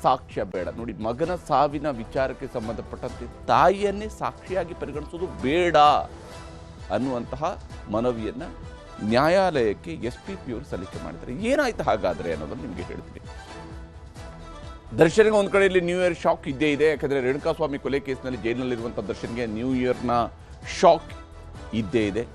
ಸಾಕ್ಷ್ಯ ಬೇಡ. ನೋಡಿ, ಮಗನ ಸಾವಿನ ವಿಚಾರಕ್ಕೆ ಸಂಬಂಧಪಟ್ಟಂತೆ ತಾಯಿಯನ್ನೇ ಸಾಕ್ಷಿಯಾಗಿ ಪರಿಗಣಿಸೋದು ಬೇಡ ಅನ್ನುವಂತಹ ಮನವಿಯನ್ನು ನ್ಯಾಯಾಲಯಕ್ಕೆ SPP ಅವರು ಸಲ್ಲಿಕೆ ಮಾಡಿದ್ದಾರೆ. ಏನಾಯ್ತು ಹಾಗಾದರೆ ಅನ್ನೋದನ್ನು ನಿಮಗೆ ಹೇಳ್ತೀನಿ. ದರ್ಶನ್ಗೆ ಒಂದು ಕಡೆಯಲ್ಲಿ ನ್ಯೂ ಇಯರ್ ಶಾಕ್ ಇದ್ದೇ ಇದೆ. ಯಾಕಂದರೆ ರೇಣುಕಾಸ್ವಾಮಿ ಕೊಲೆ ಕೇಸ್ನಲ್ಲಿ ಜೈಲಿನಲ್ಲಿರುವಂಥ ದರ್ಶನ್ಗೆ ನ್ಯೂ ಇಯರ್ನ ಶಾಕ್ ಇದ್ದೇ ಇದೆ.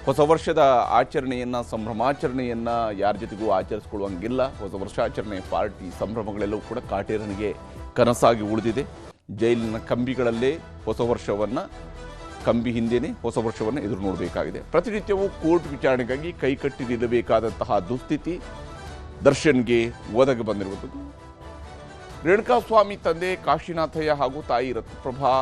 ಹೊಸ ವರ್ಷದ ಆಚರಣೆಯನ್ನು, ಸಂಭ್ರಮಾಚರಣೆಯನ್ನು ಯಾರ ಜೊತೆಗೂ ಆಚರಿಸ್ಕೊಳ್ಳುವಂಗಿಲ್ಲ. ಹೊಸ ವರ್ಷಾಚರಣೆ, ಪಾರ್ಟಿ, ಸಂಭ್ರಮಗಳೆಲ್ಲವೂ ಕೂಡ ಕಾಟೇರನಿಗೆ ಕನಸಾಗಿ ಉಳಿದಿದೆ. ಜೈಲಿನ ಕಂಬಿಗಳಲ್ಲೇ ಹೊಸ ವರ್ಷವನ್ನು, ಕಂಬಿ ಹಿಂದೆಯೇ ಹೊಸ ವರ್ಷವನ್ನು ಎದುರು ನೋಡಬೇಕಾಗಿದೆ. ಪ್ರತಿನಿತ್ಯವೂ ಕೋರ್ಟ್ ವಿಚಾರಣೆಗಾಗಿ ಕೈಕಟ್ಟಿ ನಿಲ್ಲಬೇಕಾದಂತಹ ದುಸ್ಥಿತಿ ದರ್ಶನ್ಗೆ ಒದಗಿ ಬಂದಿರುವಂಥದ್ದು. ರೇಣುಕಾಸ್ವಾಮಿ ತಂದೆ ಕಾಶಿನಾಥಯ್ಯ ಹಾಗೂ ತಾಯಿ ರತ್ನಪ್ರಭಾ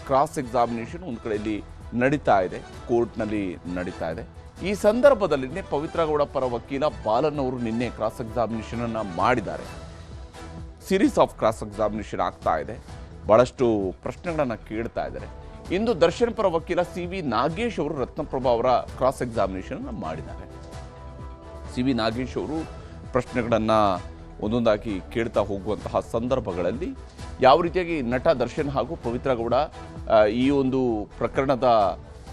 ಕ್ರಾಸ್ ಎಕ್ಸಾಮಿನೇಷನ್ ಒಂದು ಕಡೆಯಲ್ಲಿ ನಡೀತಾ ಇದೆ, ಕೋರ್ಟ್ನಲ್ಲಿ ನಡೀತಾ ಇದೆ. ಈ ಸಂದರ್ಭದಲ್ಲಿ ಪವಿತ್ರ ಗೌಡ ಪರ ವಕೀಲ ಬಾಲನ್ ಅವರು ನಿನ್ನೆ ಕ್ರಾಸ್ ಎಕ್ಸಾಮಿನೇಷನ್ ಅನ್ನು ಮಾಡಿದ್ದಾರೆ. ಸೀರೀಸ್ ಆಫ್ ಕ್ರಾಸ್ ಎಕ್ಸಾಮಿನೇಷನ್ ಆಗ್ತಾ ಇದೆ. ಬಹಳಷ್ಟು ಪ್ರಶ್ನೆಗಳನ್ನು ಕೇಳ್ತಾ ಇದ್ದಾರೆ. ಇಂದು ದರ್ಶನ್ ಪರ ವಕೀಲ CV ನಾಗೇಶ್ ಅವರು ರತ್ನಪ್ರಭಾ ಅವರ ಕ್ರಾಸ್ ಎಕ್ಸಾಮಿನೇಷನ್ ಮಾಡಿದ್ದಾರೆ. CV ನಾಗೇಶ್ ಅವರು ಪ್ರಶ್ನೆಗಳನ್ನು ಒಂದೊಂದಾಗಿ ಕೇಳ್ತಾ ಹೋಗುವಂತಹ ಸಂದರ್ಭಗಳಲ್ಲಿ ಯಾವ ರೀತಿಯಾಗಿ ನಟ ದರ್ಶನ್ ಹಾಗೂ ಪವಿತ್ರ ಗೌಡ ಈ ಒಂದು ಪ್ರಕರಣದ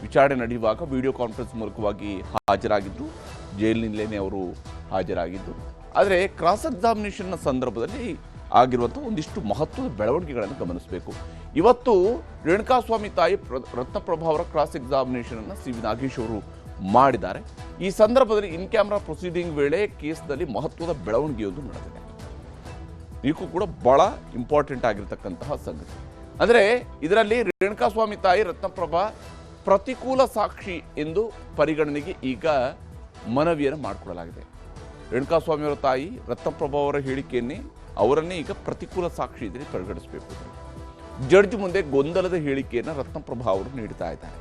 ವಿಚಾರಣೆ ನಡೆಯುವಾಗ ವಿಡಿಯೋ ಕಾನ್ಫರೆನ್ಸ್ ಮೂಲಕವಾಗಿ ಹಾಜರಾಗಿದ್ದು, ಜೈಲಿನಲ್ಲೇ ಅವರು ಹಾಜರಾಗಿದ್ದು. ಆದರೆ ಕ್ರಾಸ್ ಎಕ್ಸಾಮಿನೇಷನ್ನ ಸಂದರ್ಭದಲ್ಲಿ ಆಗಿರುವಂಥ ಒಂದಿಷ್ಟು ಮಹತ್ವದ ಬೆಳವಣಿಗೆಗಳನ್ನು ಗಮನಿಸಬೇಕು. ಇವತ್ತು ರೇಣುಕಾಸ್ವಾಮಿ ತಾಯಿ ರತ್ನಪ್ರಭಾ ಅವರ ಕ್ರಾಸ್ ಎಕ್ಸಾಮಿನೇಷನನ್ನು CV ನಾಗೇಶ್ ಅವರು ಮಾಡಿದ್ದಾರೆ. ಈ ಸಂದರ್ಭದಲ್ಲಿ ಇನ್ ಕ್ಯಾಮ್ರಾ ಪ್ರೊಸೀಡಿಂಗ್ ವೇಳೆ ಕೇಸ್ನಲ್ಲಿ ಮಹತ್ವದ ಬೆಳವಣಿಗೆಯೊಂದು ನಡೆದಿದೆ. ಇದಕ್ಕೂ ಕೂಡ ಬಹಳ ಇಂಪಾರ್ಟೆಂಟ್ ಆಗಿರ್ತಕ್ಕಂತಹ ಸಂಗತಿ ಅಂದರೆ, ಇದರಲ್ಲಿ ರೇಣುಕಾಸ್ವಾಮಿ ತಾಯಿ ರತ್ನಪ್ರಭಾ ಪ್ರತಿಕೂಲ ಸಾಕ್ಷಿ ಎಂದು ಪರಿಗಣನೆಗೆ ಈಗ ಮನವಿಯನ್ನು ಮಾಡಿಕೊಳ್ಳಲಾಗಿದೆ. ರೇಣುಕಾಸ್ವಾಮಿಯವರ ತಾಯಿ ರತ್ನಪ್ರಭಾ ಅವರ ಹೇಳಿಕೆಯನ್ನೇ ಅವರನ್ನೇ ಈಗ ಪ್ರತಿಕೂಲ ಸಾಕ್ಷಿ ಇದರಲ್ಲಿ ಪರಿಗಣಿಸಬೇಕು. ಜಡ್ಜ್ ಮುಂದೆ ಗೊಂದಲದ ಹೇಳಿಕೆಯನ್ನು ರತ್ನಪ್ರಭಾ ಅವರು ನೀಡ್ತಾ ಇದ್ದಾರೆ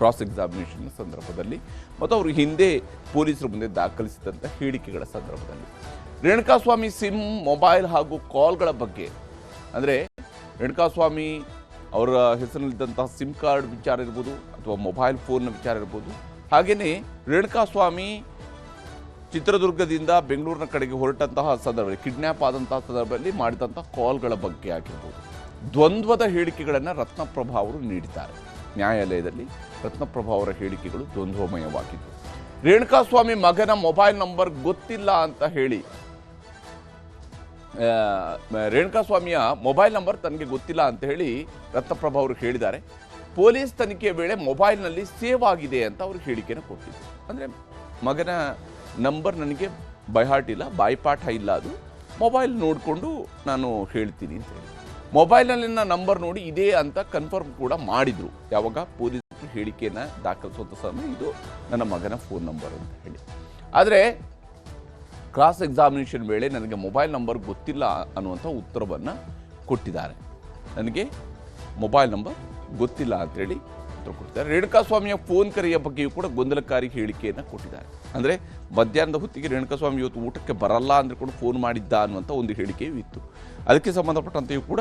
ಕ್ರಾಸ್ ಎಕ್ಸಾಮಿನೇಷನ್ ಸಂದರ್ಭದಲ್ಲಿ ಮತ್ತು ಅವರು ಹಿಂದೆ ಪೊಲೀಸರ ಮುಂದೆ ದಾಖಲಿಸಿದಂಥ ಹೇಳಿಕೆಗಳ ಸಂದರ್ಭದಲ್ಲಿ. ರೇಣುಕಾಸ್ವಾಮಿ ಸಿಮ್, ಮೊಬೈಲ್ ಹಾಗೂ ಕಾಲ್ಗಳ ಬಗ್ಗೆ, ಅಂದರೆ ರೇಣುಕಾಸ್ವಾಮಿ ಅವರ ಹೆಸರಿನಲ್ಲಿದ್ದಂತಹ ಸಿಮ್ ಕಾರ್ಡ್ ವಿಚಾರ ಇರ್ಬೋದು ಅಥವಾ ಮೊಬೈಲ್ ಫೋನ್ನ ವಿಚಾರ ಇರ್ಬೋದು, ಹಾಗೆಯೇ ರೇಣುಕಾಸ್ವಾಮಿ ಚಿತ್ರದುರ್ಗದಿಂದ ಬೆಂಗಳೂರಿನ ಕಡೆಗೆ ಹೊರಟಂತಹ ಸಂದರ್ಭದಲ್ಲಿ, ಕಿಡ್ನ್ಯಾಪ್ ಆದಂತಹ ಸಂದರ್ಭದಲ್ಲಿ ಮಾಡಿದಂತಹ ಕಾಲ್ಗಳ ಬಗ್ಗೆ ಆಗಿರ್ಬೋದು, ದ್ವಂದ್ವದ ಹೇಳಿಕೆಗಳನ್ನು ರತ್ನಪ್ರಭಾ ಅವರು ನೀಡಿದ್ದಾರೆ. ನ್ಯಾಯಾಲಯದಲ್ಲಿ ರತ್ನಪ್ರಭಾ ಅವರ ಹೇಳಿಕೆಗಳು ದ್ವಂದ್ವಮಯವಾಗಿದ್ದು, ರೇಣುಕಾಸ್ವಾಮಿ ಮಗನ ಮೊಬೈಲ್ ನಂಬರ್ ಗೊತ್ತಿಲ್ಲ ಅಂತ ಹೇಳಿ, ರೇಣುಕಾಸ್ವಾಮಿಯ ಮೊಬೈಲ್ ನಂಬರ್ ತನಗೆ ಗೊತ್ತಿಲ್ಲ ಅಂತ ಹೇಳಿ ರತ್ನಪ್ರಭಾ ಅವರು ಹೇಳಿದ್ದಾರೆ. ಪೊಲೀಸ್ ತನಿಖೆಯ ವೇಳೆ ಮೊಬೈಲ್ನಲ್ಲಿ ಸೇವ್ ಆಗಿದೆ ಅಂತ ಅವರು ಹೇಳಿಕೆಯನ್ನು ಕೊಟ್ಟಿದ್ದಾರೆ. ಅಂದರೆ ಮಗನ ನಂಬರ್ ನನಗೆ ಬೈಹಾರ್ಟ್ ಇಲ್ಲ, ಬಾಯ್ಪಾಠ ಇಲ್ಲ, ಅದು ಮೊಬೈಲ್ ನೋಡಿಕೊಂಡು ನಾನು ಹೇಳ್ತೀನಿ ಅಂತ ಹೇಳಿ ಮೊಬೈಲ್ನಲ್ಲಿನ ನಂಬರ್ ನೋಡಿ ಇದೇ ಅಂತ ಕನ್ಫರ್ಮ್ ಕೂಡ ಮಾಡಿದರು. ಯಾವಾಗ ಪೊಲೀಸರು ಹೇಳಿಕೆಯನ್ನು ದಾಖಲಿಸುವಂಥ ಸಮಯ ಇದು ನನ್ನ ಮಗನ ಫೋನ್ ನಂಬರ್ ಅಂತ ಹೇಳಿ. ಆದರೆ ಕ್ರಾಸ್ ಎಕ್ಸಾಮಿನೇಷನ್ ವೇಳೆ ನನಗೆ ಮೊಬೈಲ್ ನಂಬರ್ ಗೊತ್ತಿಲ್ಲ ಅನ್ನುವಂಥ ಉತ್ತರವನ್ನು ಕೊಟ್ಟಿದ್ದಾರೆ. ನನಗೆ ಮೊಬೈಲ್ ನಂಬರ್ ಗೊತ್ತಿಲ್ಲ ಅಂತೇಳಿ ಉತ್ತರ ಕೊಟ್ಟಿದ್ದಾರೆ. ರೇಣುಕಾಸ್ವಾಮಿಯ ಫೋನ್ ಕರೆಯ ಬಗ್ಗೆಯೂ ಕೂಡ ಗೊಂದಲಕಾರಿ ಹೇಳಿಕೆಯನ್ನು ಕೊಟ್ಟಿದ್ದಾರೆ. ಅಂದರೆ ಮಧ್ಯಾಹ್ನದ ಹೊತ್ತಿಗೆ ರೇಣುಕಾಸ್ವಾಮಿ ಇವತ್ತು ಊಟಕ್ಕೆ ಬರಲ್ಲ ಅಂದರೆ ಕೂಡ ಫೋನ್ ಮಾಡಿದ್ದ ಅನ್ನುವಂಥ ಒಂದು ಹೇಳಿಕೆಯೂ ಇತ್ತು. ಅದಕ್ಕೆ ಸಂಬಂಧಪಟ್ಟಂತೆಯೂ ಕೂಡ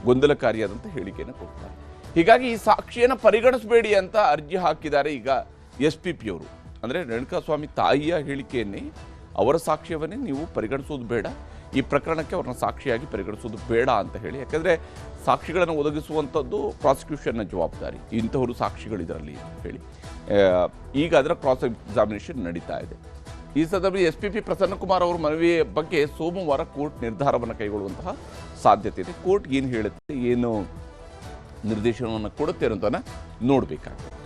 ಗೊಂದಲಕಾರಿಯಾದಂಥ ಹೇಳಿಕೆಯನ್ನು ಕೊಟ್ಟಿದ್ದಾರೆ. ಹೀಗಾಗಿ ಈ ಸಾಕ್ಷಿಯನ್ನು ಪರಿಗಣಿಸಬೇಡಿ ಅಂತ ಅರ್ಜಿ ಹಾಕಿದ್ದಾರೆ ಈಗ SPP ಅವರು. ಅಂದರೆ ರೇಣುಕಾಸ್ವಾಮಿ ತಾಯಿಯ ಹೇಳಿಕೆಯನ್ನೇ, ಅವರ ಸಾಕ್ಷ್ಯವನ್ನೇ ನೀವು ಪರಿಗಣಿಸೋದು ಬೇಡ, ಈ ಪ್ರಕರಣಕ್ಕೆ ಅವ್ರನ್ನ ಸಾಕ್ಷಿಯಾಗಿ ಪರಿಗಣಿಸೋದು ಬೇಡ ಅಂತ ಹೇಳಿ. ಯಾಕಂದರೆ ಸಾಕ್ಷಿಗಳನ್ನು ಒದಗಿಸುವಂಥದ್ದು ಪ್ರಾಸಿಕ್ಯೂಷನ್ನ ಜವಾಬ್ದಾರಿ, ಇಂಥವರು ಸಾಕ್ಷಿಗಳು ಇದರಲ್ಲಿ ಅಂತ ಹೇಳಿ ಈಗ ಅದರ ಕ್ರಾಸ್ ಎಕ್ಸಾಮಿನೇಷನ್ ನಡೀತಾ ಇದೆ. ಈ ಸಂದರ್ಭದಲ್ಲಿ SPP ಪ್ರಸನ್ನಕುಮಾರ್ ಅವರ ಮನವಿಯ ಬಗ್ಗೆ ಸೋಮವಾರ ಕೋರ್ಟ್ ನಿರ್ಧಾರವನ್ನು ಕೈಗೊಳ್ಳುವಂತಹ ಸಾಧ್ಯತೆ ಇದೆ. ಕೋರ್ಟ್ ಏನು ಹೇಳುತ್ತೆ, ಏನು ನಿರ್ದೇಶನವನ್ನು ಕೊಡುತ್ತೆ ಅನ್ನೋದನ್ನು ನೋಡಬೇಕಾಗುತ್ತೆ.